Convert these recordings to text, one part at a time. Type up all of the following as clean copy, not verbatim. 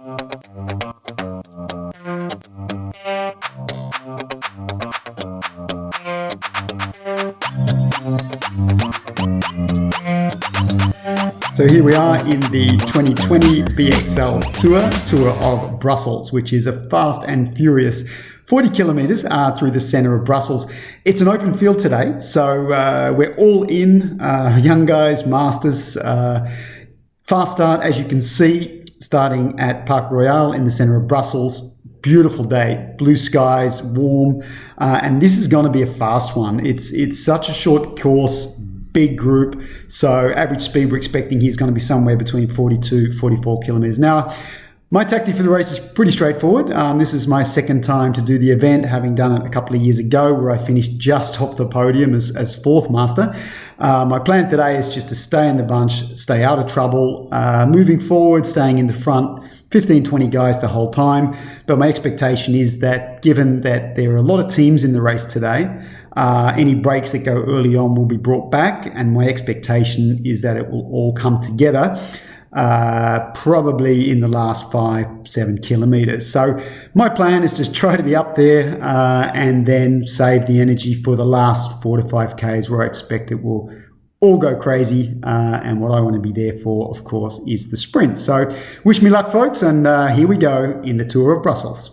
So here we are in the 2020 BXL Tour of Brussels, which is a fast and furious 40 kilometres through the centre of Brussels. It's an open field today, so we're all in, young guys, masters. Fast start, as you can see, starting at Parc Royal in the centre of Brussels. Beautiful day, blue skies, warm, and this is going to be a fast one. It's such a short course, big group, so average speed we're expecting here is going to be somewhere between 42, 44 kilometres an hour. My tactic for the race is pretty straightforward. This is my second time to do the event, having done it a couple of years ago where I finished just off the podium as fourth master. My plan today is just to stay in the bunch, stay out of trouble, moving forward, staying in the front, 15, 20 guys the whole time. But my expectation is that given that there are a lot of teams in the race today, any breaks that go early on will be brought back, and my expectation is that it will all come together probably in the last 5-7 kilometres. So my plan is to try to be up there and then save the energy for the last 4 to 5 Ks where I expect it will all go crazy, and what I want to be there for, of course, is the sprint. So wish me luck, folks, and here we go in the Tour of Brussels.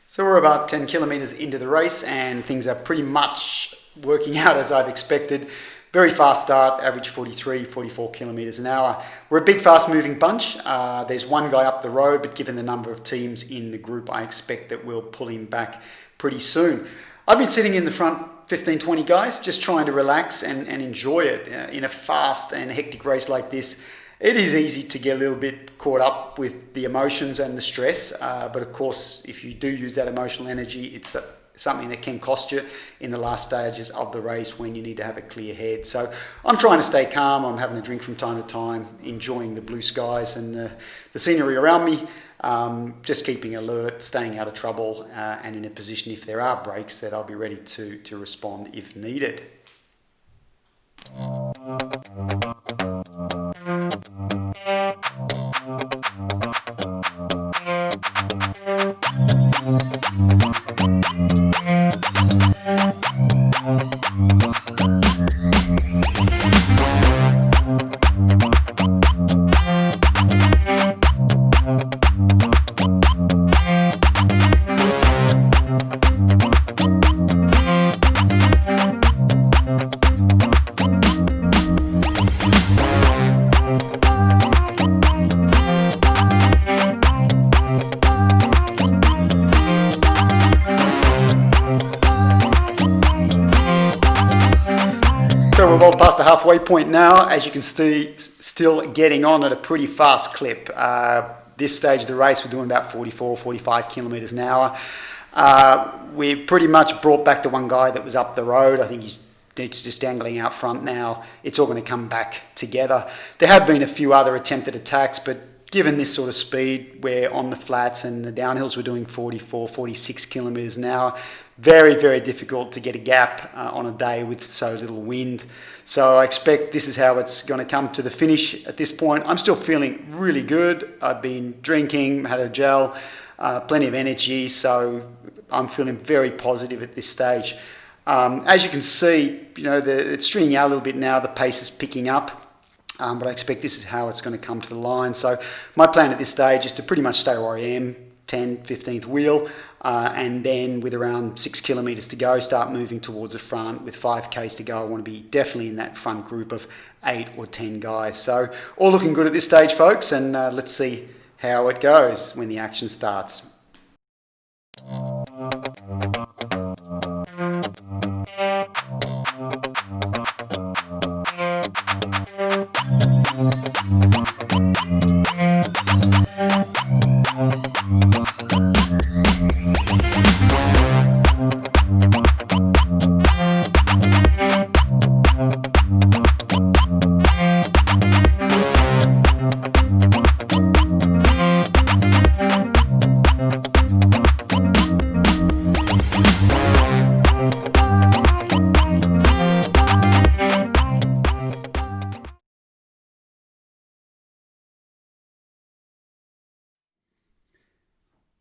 So we're about 10 kilometres into the race and things are pretty much working out as I've expected. Very fast start, average 43, 44 kilometres an hour. We're a big fast moving bunch. There's one guy up the road, but given the number of teams in the group, I expect that we'll pull him back pretty soon. I've been sitting in the front 15, 20 guys, just trying to relax and enjoy it. In a fast and hectic race like this, it is easy to get a little bit caught up with the emotions and the stress, but of course, if you do use that emotional energy, it's something that can cost you in the last stages of the race when you need to have a clear head. So I'm trying to stay calm. I'm having a drink from time to time, enjoying the blue skies and the scenery around me, just keeping alert, staying out of trouble, and in a position if there are breaks that I'll be ready to respond if needed. So we're well past the halfway point now. As you can see, still getting on at a pretty fast clip. This stage of the race, we're doing about 44, 45 kilometres an hour. We pretty much brought back the one guy that was up the road. I think he's just dangling out front now. It's all going to come back together. There have been a few other attempted attacks, but given this sort of speed, we're on the flats and the downhills, we're doing 44, 46 kilometres an hour. Very, very difficult to get a gap on a day with so little wind. So I expect this is how it's going to come to the finish at this point. I'm still feeling really good. I've been drinking, had a gel, plenty of energy, so I'm feeling very positive at this stage. As you can see, it's stringing out a little bit now. The pace is picking up, but I expect this is how it's going to come to the line. So my plan at this stage is to pretty much stay where I am, 10th, 15th wheel, and then with around 6 kilometers to go, start moving towards the front. With 5Ks to go, I want to be definitely in that front group of 8 or 10 guys. So all looking good at this stage, folks, and let's see how it goes when the action starts.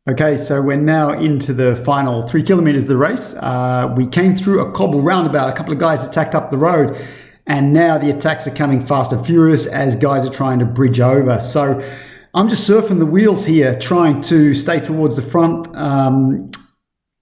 Okay, so we're now into the final 3 kilometers of the race. We came through a cobble roundabout. A couple of guys attacked up the road, and now the attacks are coming fast and furious as guys are trying to bridge over. So I'm just surfing the wheels here, trying to stay towards the front,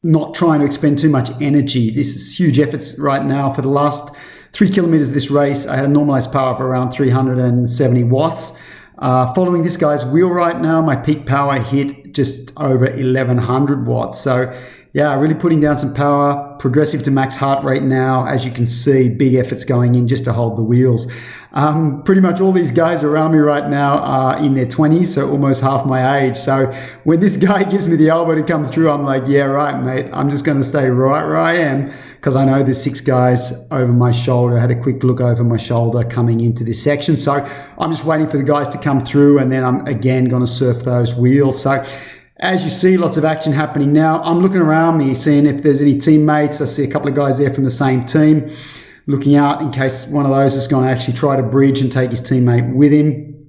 not trying to expend too much energy. This is huge efforts right now. For the last 3 kilometers of this race, I had a normalized power of around 370 watts. Following this guy's wheel right now, my peak power hit just over 1100 watts. So yeah, really putting down some power, progressive to max heart rate now. As you can see, big efforts going in just to hold the wheels. Pretty much all these guys around me right now are in their 20s, so almost half my age. So when this guy gives me the elbow to come through, I'm like, yeah, right, mate. I'm just going to stay right where I am, because I know there's 6 guys over my shoulder. I had a quick look over my shoulder coming into this section. So I'm just waiting for the guys to come through, and then I'm again going to surf those wheels. So as you see, lots of action happening now. I'm looking around me, seeing if there's any teammates. I see a couple of guys there from the same team, looking out in case one of those is going to actually try to bridge and take his teammate with him.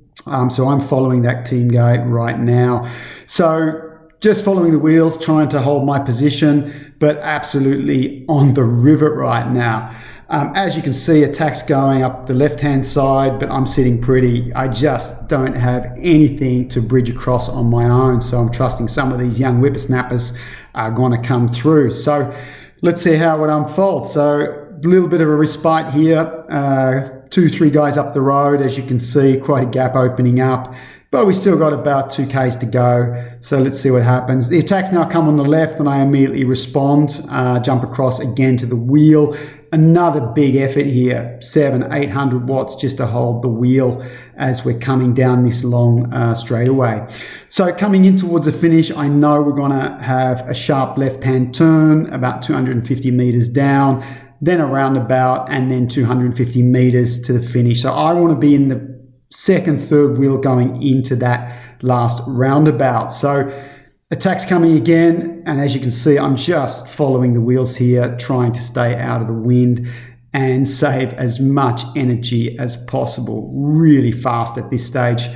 So I'm following that team guy right now. So just following the wheels, trying to hold my position, but absolutely on the rivet right now. As you can see, attacks going up the left-hand side, but I'm sitting pretty. I just don't have anything to bridge across on my own. So I'm trusting some of these young whippersnappers are going to come through. So let's see how it unfolds. So a little bit of a respite here. 2-3 guys up the road. As you can see, quite a gap opening up. But we still got about 2Ks to go. So let's see what happens. The attacks now come on the left, and I immediately respond, jump across again to the wheel. Another big effort here, 700-800 watts just to hold the wheel as we're coming down this long straightaway. So coming in towards the finish, I know we're going to have a sharp left-hand turn, about 250 meters down, then a roundabout, and then 250 meters to the finish. So I want to be in the second, third wheel going into that last roundabout. So attacks coming again, and as you can see, I'm just following the wheels here, trying to stay out of the wind and save as much energy as possible. Really fast at this stage.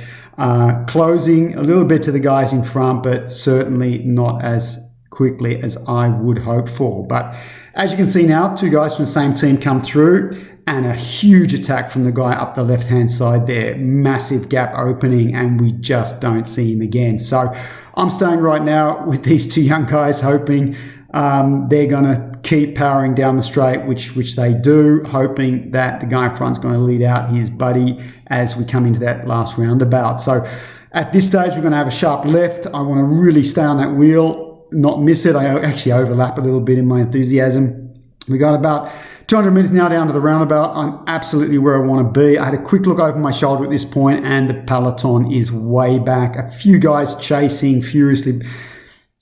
Closing a little bit to the guys in front, but certainly not as quickly as I would hope for. But as you can see now, 2 guys from the same team come through, and a huge attack from the guy up the left-hand side there. Massive gap opening, and we just don't see him again. So I'm staying right now with these 2 young guys, hoping they're going to keep powering down the straight, which they do, hoping that the guy in front's going to lead out his buddy as we come into that last roundabout. So at this stage, we're going to have a sharp left. I want to really stay on that wheel, not miss it. I actually overlap a little bit in my enthusiasm. We got about 200 meters now down to the roundabout. I'm absolutely where I want to be. I had a quick look over my shoulder at this point, and the peloton is way back. A few guys chasing furiously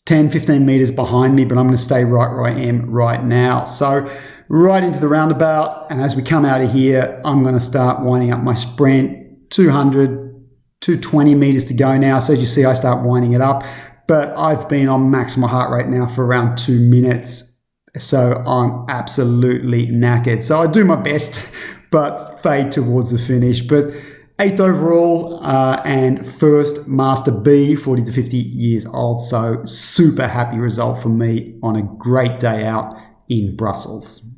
10, 15 meters behind me, but I'm going to stay right where I am right now. So right into the roundabout, and as we come out of here, I'm going to start winding up my sprint. 200, 220 meters to go now. So as you see, I start winding it up, but I've been on maximal heart rate now for around 2 minutes. So I'm absolutely knackered. So I do my best, but fade towards the finish. But 8th overall and first Master B, 40 to 50 years old. So super happy result for me on a great day out in Brussels.